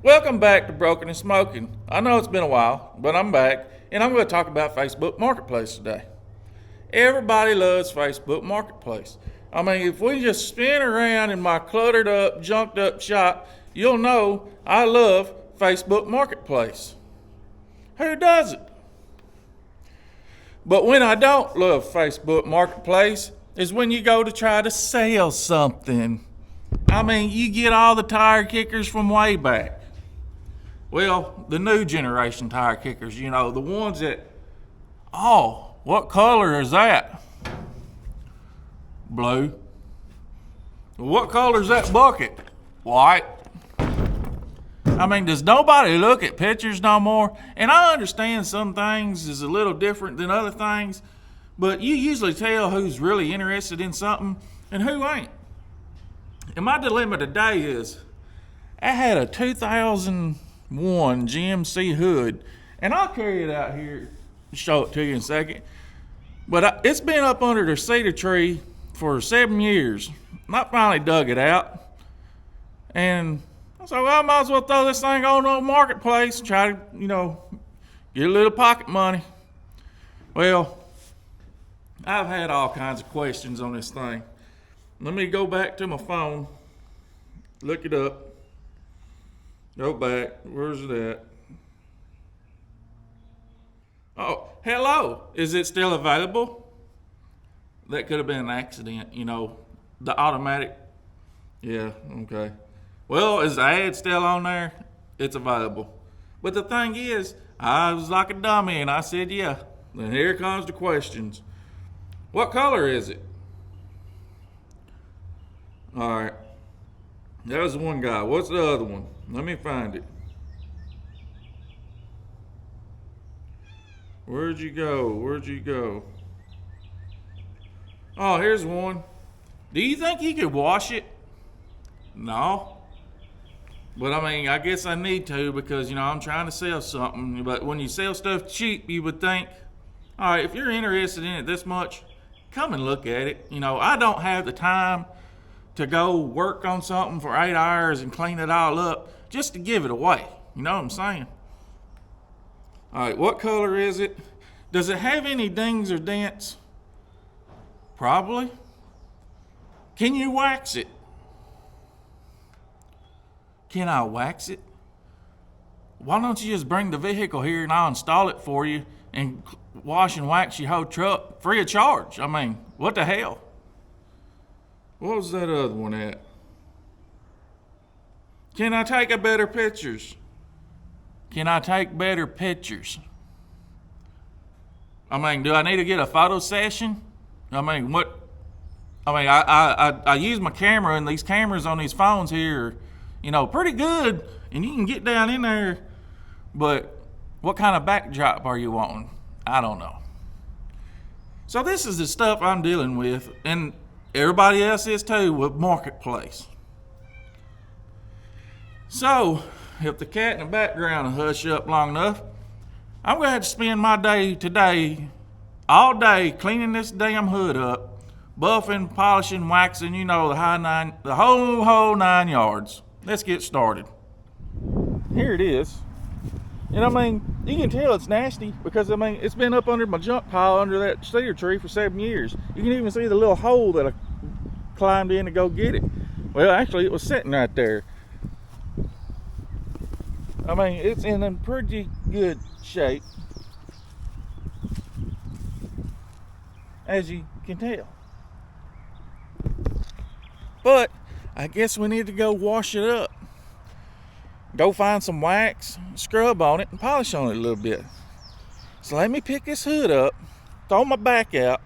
Welcome back to Broken and Smoking. I know it's been a while, but I'm back, and I'm going to talk about Facebook Marketplace today. Everybody loves Facebook Marketplace. I mean, if we just spin around in my cluttered up, junked up shop, you'll know I love Facebook Marketplace. Who doesn't? But when I don't love Facebook Marketplace is when you go to try to sell something. I mean, you get all the tire kickers from way back. Well, the new generation tire kickers, the ones that, oh, what color is that? Blue. What color is that bucket? White. I mean, does nobody look at pictures no more? And I understand some things is a little different than other things, but you usually tell who's really interested in something and who ain't. And my dilemma today is, I had a 2001 GMC hood, and I'll carry it out here and show it to you in a second. But it's been up under the cedar tree for 7 years. And I finally dug it out, and I said, well, I might as well throw this thing on the marketplace and try to, get a little pocket money. Well, I've had all kinds of questions on this thing. Let me go back to my phone, look it up, go back, where's it at? Oh, hello, is it still available? That could have been an accident, the automatic, yeah, okay. Well, is the ad still on there? It's available. But the thing is, I was like a dummy and I said, yeah. And here comes the questions. What color is it? All right. That was one guy. What's the other one? Let me find it. Where'd you go? Oh, here's one. Do you think you could wash it? No. But I mean, I guess I need to because, I'm trying to sell something. But when you sell stuff cheap, you would think, all right, if you're interested in it this much, come and look at it. I don't have the time to go work on something for 8 hours and clean it all up just to give it away. You know what I'm saying? All right, what color is it? Does it have any dings or dents? Probably. Can you wax it? Can I wax it? Why don't you just bring the vehicle here and I'll install it for you and wash and wax your whole truck free of charge? I mean, what the hell? What was that other one at? Can I take better pictures? I mean, do I need to get a photo session? I mean, I use my camera, and these cameras on these phones here are, pretty good, and you can get down in there, but what kind of backdrop are you wanting? I don't know. So this is the stuff I'm dealing with, and everybody else is too with Marketplace. So, if the cat in the background will hush up long enough, I'm going to have to spend my day today, all day, cleaning this damn hood up, buffing, polishing, waxing, the whole 9 yards. Let's get started. Here it is. And I mean, you can tell it's nasty because, it's been up under my junk pile under that cedar tree for 7 years. You can even see the little hole that I climbed in to go get it. Well, actually, it was sitting right there. I mean, it's in a pretty good shape, as you can tell. But I guess we need to go wash it up. Go find some wax, scrub on it, and polish on it a little bit. So let me pick this hood up, throw my back out,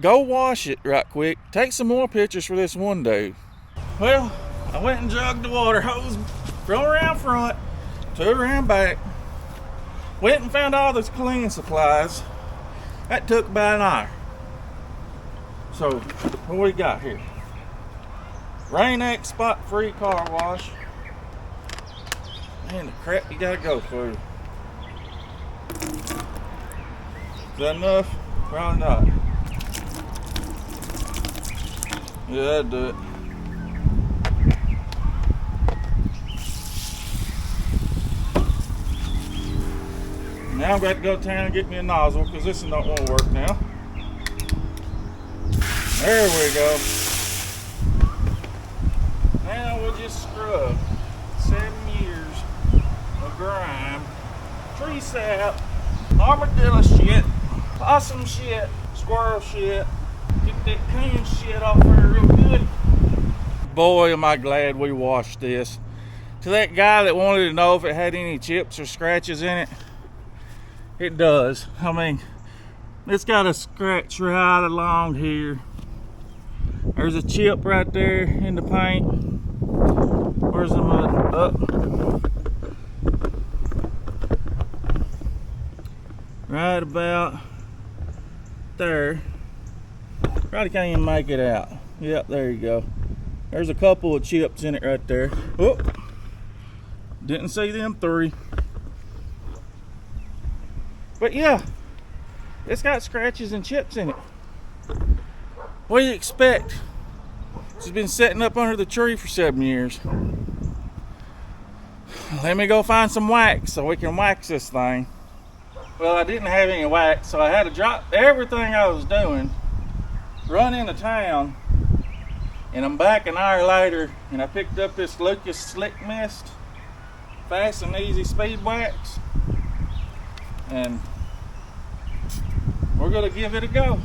go wash it right quick, take some more pictures for this one dude. Well, I went and jugged the water hose from around front to around back. Went and found all those cleaning supplies. That took about an hour. So, what we got here? Rain-X spot-free car wash. Man, the crap you gotta go through. Is that enough? Probably not. Yeah, that'd do it. Now I'm going to go to town and get me a nozzle because this is not going to work now. There we go. Now we'll just scrub 7 years of grime, tree sap, armadillo shit, possum shit, squirrel shit. Get that coon shit off there real good. Boy, am I glad we washed this. To that guy that wanted to know if it had any chips or scratches in it, it does. I mean, it's got a scratch right along here. There's a chip right there in the paint. Where's the mud? Up. Right about there. Probably can't even make it out. Yep, there you go. There's a couple of chips in it right there. Oh, didn't see them 3. But yeah, it's got scratches and chips in it. What do you expect? It's been sitting up under the tree for 7 years. Let me go find some wax so we can wax this thing. Well, I didn't have any wax, so I had to drop everything I was doing, run into town, and I'm back an hour later, and I picked up this Lucas Slick Mist Fast and Easy Speed Wax, and we're gonna give it a go.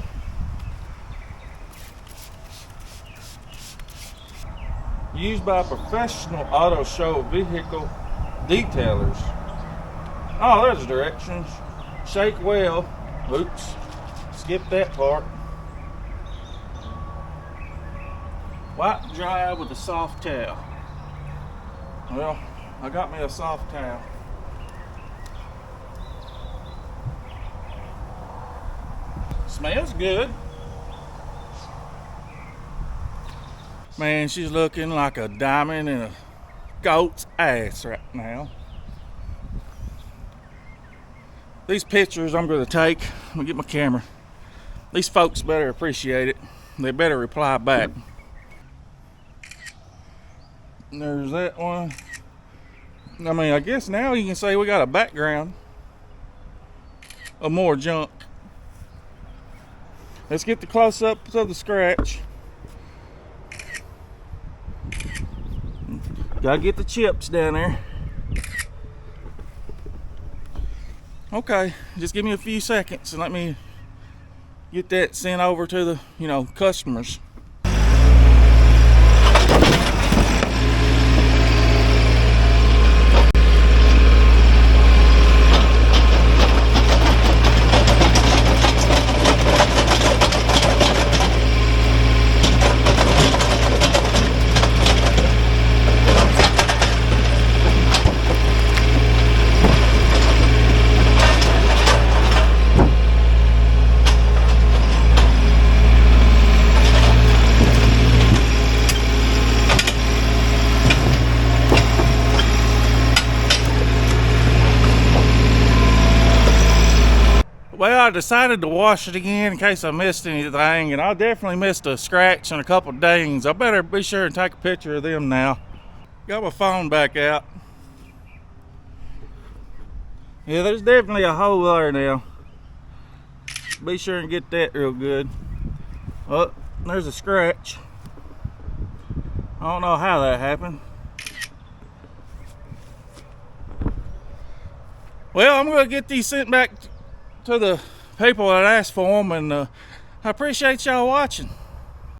Used by professional auto show vehicle detailers. Oh, there's directions. Shake well. Oops, skip that part. Wipe dry with a soft towel. Well, I got me a soft towel. Smells good. Man, she's looking like a diamond in a goat's ass right now. These pictures I'm going to take, I'm going to get my camera. These folks better appreciate it. They better reply back. There's that one. I mean, I guess now you can say we got a background of more junk. Let's get the close-up of the scratch. Gotta get the chips down there. Okay, just give me a few seconds and let me get that sent over to the, customers. Well, I decided to wash it again in case I missed anything, and I definitely missed a scratch and a couple dings. I better be sure and take a picture of them now. Got my phone back out. Yeah, there's definitely a hole there now. Be sure and get that real good. Oh, there's a scratch. I don't know how that happened. Well, I'm going to get these sent back to the people that asked for them, and I appreciate y'all watching.